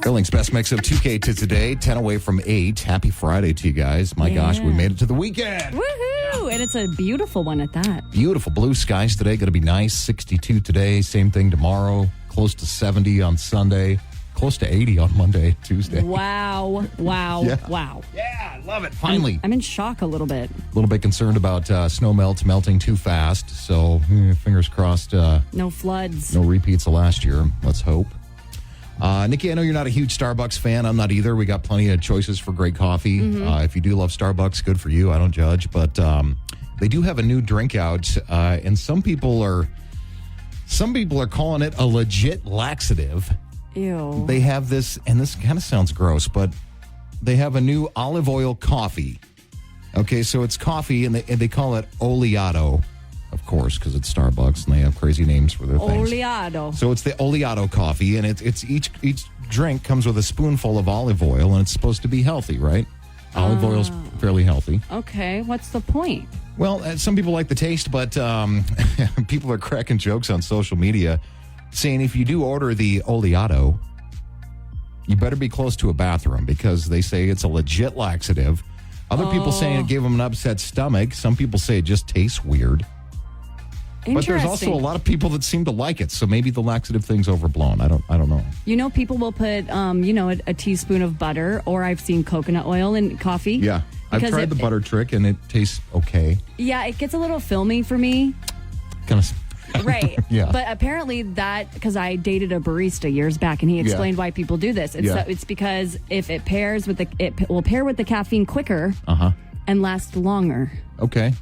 Billings best mix of 2K to today, 10 away from 8. Happy Friday to you guys. My gosh, we made it to the weekend. Woohoo! And it's a beautiful one at that. Beautiful blue skies today. Going to be nice. 62 today. Same thing tomorrow. Close to 70 on Sunday. Close to 80 on Monday, Tuesday. Wow. Wow. Yeah, I love it. Finally. I'm in shock a little bit. A little bit concerned about snow melting too fast. So fingers crossed. No floods. No repeats of last year. Let's hope. Nikki, I know you're not a huge Starbucks fan. I'm not either. We got plenty of choices for great coffee. If you do love Starbucks, good for you. I don't judge. But they do have a new drink out, and some people are calling it a legit laxative. Ew. They have this, and this kind of sounds gross, but they have a new olive oil coffee. Okay, so it's coffee, and they call it oleato. Of course, because it's Starbucks and they have crazy names for their things. Oleato. So it's the oleato coffee, and it's each drink comes with a spoonful of olive oil, and it's supposed to be healthy, right? Olive oil's fairly healthy. Okay, what's the point? Well, some people like the taste, but people are cracking jokes on social media saying if you do order the oleato, you better be close to a bathroom because they say it's a legit laxative. Other people saying it gave them an upset stomach. Some people say it just tastes weird. But there's also a lot of people that seem to like it, so maybe the laxative thing's overblown. I don't know. You know, people will put, a teaspoon of butter, or I've seen coconut oil in coffee. Yeah, I've tried the butter trick, and it tastes okay. Yeah, it gets a little filmy for me. Kind of. Right. Yeah. But apparently because I dated a barista years back, and he explained why people do this. It's because if it pairs with it will pair with the caffeine quicker and last longer. Okay.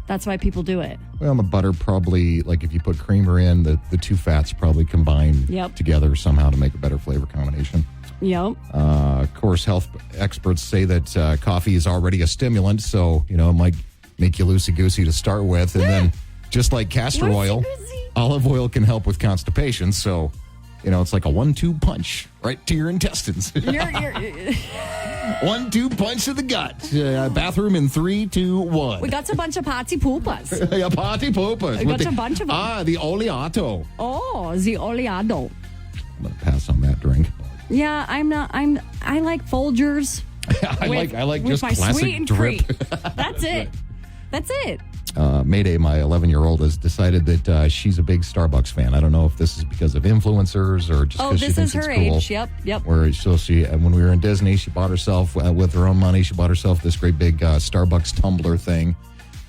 That's why people do it. Well, the butter probably, like if you put creamer in, the two fats probably combine together somehow to make a better flavor combination. Yep. Of course, health experts say that coffee is already a stimulant, so, it might make you loosey-goosey to start with. And then, just like castor oil, olive oil can help with constipation. So, it's like a 1-2 punch right to your intestines. 1-2 punch to the gut. Bathroom in 3, 2, 1. We got a bunch of party poopers. Yeah, party poopers. We got a bunch of them. The oleato. Oh, the oleado. I'm going to pass on that drink. Yeah, I like Folgers. I like with just my classic sweet and drip. That's it. That's it. Mayday, my 11-year-old, has decided that she's a big Starbucks fan. I don't know if this is because of influencers or just because she thinks it's cool. Oh, this is her age. Yep. Where when we were in Disney, she bought herself, with her own money, she bought herself this great big Starbucks tumbler thing.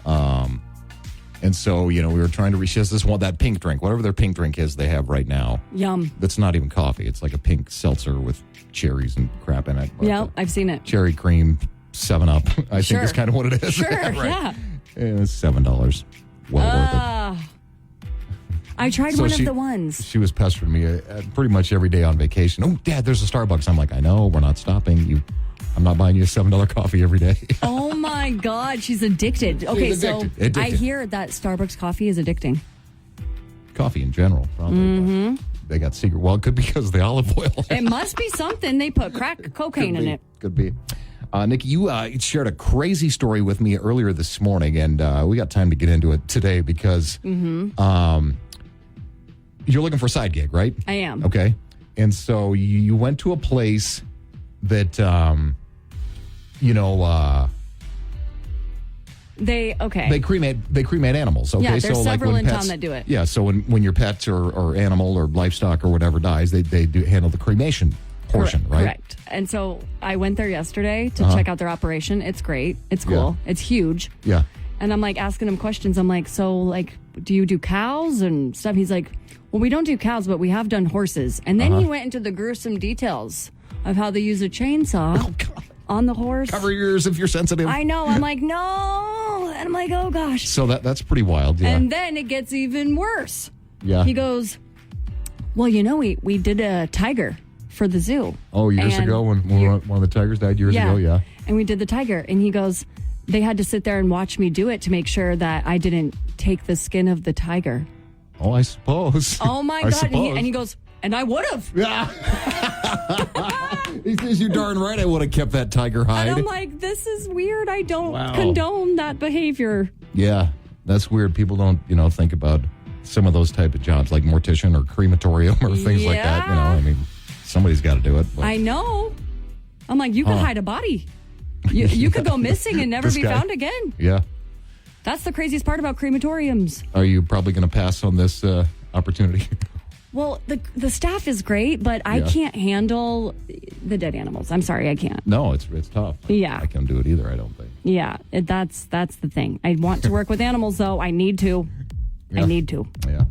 And so, we were trying to she has that pink drink, whatever their pink drink is they have right now. Yum. That's not even coffee. It's like a pink seltzer with cherries and crap in it. Yeah, I've seen it. Cherry cream, 7-Up, I think is kind of what it is. Sure, right. yeah. It's $7. Well worth it. I tried one of the ones. She was pestering me pretty much every day on vacation. Oh, Dad, there's a Starbucks. I'm like, I know, we're not stopping. I'm not buying you a $7 coffee every day. Oh, my God. She's addicted. Okay, addicted. I hear that Starbucks coffee is addicting. Coffee in general, probably. Mm-hmm. They got secret. Well, it could be because of the olive oil. It must be something. They put crack cocaine in it. Could be. Nikki, you shared a crazy story with me earlier this morning, and we got time to get into it today because you're looking for a side gig, right? I am. Okay. And so you went to a place that, They cremate animals. Okay, yeah, there's so several like in when pets, town that do it. Yeah, so when your pet or animal or livestock or whatever dies, they do handle the cremation portion, right? Correct. And so I went there yesterday to check out their operation. It's great. It's cool. Yeah. It's huge. Yeah. And I'm like asking him questions. I'm like, so like, do you do cows and stuff? He's like, well, we don't do cows, but we have done horses. And then he went into the gruesome details of how they use a chainsaw on the horse. Cover your ears if you're sensitive. I know. I'm like, no. And I'm like, oh gosh. So that's pretty wild. Yeah. And then it gets even worse. Yeah. He goes, well, we did a tiger for the zoo. Oh, years ago when one of the tigers died years ago, yeah. And we did the tiger. And he goes, they had to sit there and watch me do it to make sure that I didn't take the skin of the tiger. Oh, I suppose. Oh, my God. And he goes, and I would have. Yeah. He says, you darn right I would have kept that tiger hide. And I'm like, this is weird. I don't condone that behavior. Yeah, that's weird. People don't, think about some of those type of jobs like mortician or crematorium or things like that. Somebody's got to do it. But I know. I'm like, you could hide a body. You could go missing and never This be guy. found again. Yeah. That's the craziest part about crematoriums. Are you probably going to pass on this opportunity? Well, the staff is great, but I can't handle the dead animals. I'm sorry, I can't. No, it's tough. Yeah. I can't do it either, I don't think. Yeah, that's the thing. I want to work with animals, though. I need to. Yeah. I need to. Yeah.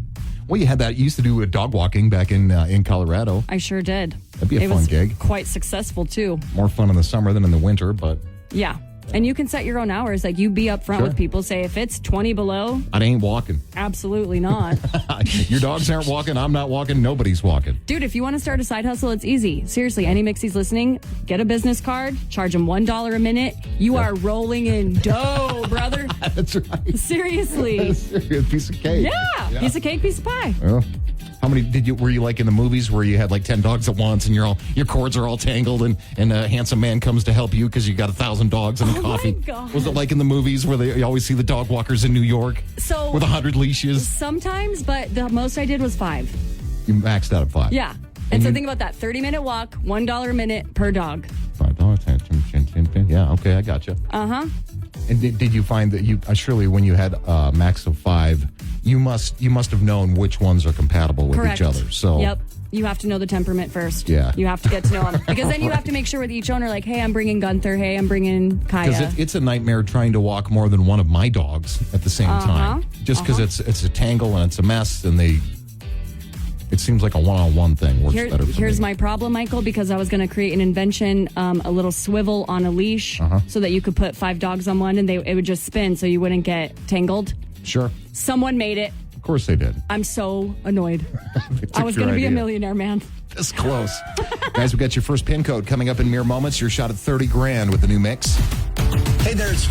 Well, you had that. You used to do dog walking back in Colorado. I sure did. That'd be a it fun was gig. Quite successful, too. More fun in the summer than in the winter, but Yeah. And you can set your own hours. Like, you be up front Sure. with people. Say, if it's 20 below, I ain't walking. absolutely not. Your dogs aren't walking. I'm not walking. Nobody's walking. Dude, if you want to start a side hustle, it's easy. Seriously, any Mixies listening, get a business card, charge them $1 a minute. You are rolling in dough, brother. That's right. Seriously. A piece of cake. Yeah. Piece of cake, piece of pie. Well, how many were you like in the movies where you had like 10 dogs at once and your cords are all tangled and a handsome man comes to help you because you got 1,000 dogs and a coffee? My God. Was it like in the movies where you always see the dog walkers in New York So with 100 leashes? sometimes, but the most I did was 5. You maxed out at 5. Yeah. And so think about that. 30-minute walk, $1 a minute per dog. $5. Yeah, okay, I got you. Uh-huh. And did you find that you surely when you had a max of 5, you must have known which ones are compatible with Correct. each other. So Yep. You have to know the temperament first. Yeah. You have to get to know them. Because then you have to make sure with each owner, like, hey, I'm bringing Gunther. Hey, I'm bringing Kaya. because it's a nightmare trying to walk more than one of my dogs at the same time. Just because it's a tangle and it's a mess, and it seems like a one-on-one thing works better for Here's me. my problem, Michael, because I was going to create an invention, a little swivel on a leash so that you could put 5 dogs on one and it would just spin so you wouldn't get tangled. Sure. Someone made it. Of course they did. I'm so annoyed. They took I was your going to be a idea. millionaire, man. This close. Guys, we got your first pin code coming up in mere moments. Your shot at $30,000 with the new mix. Hey there, it's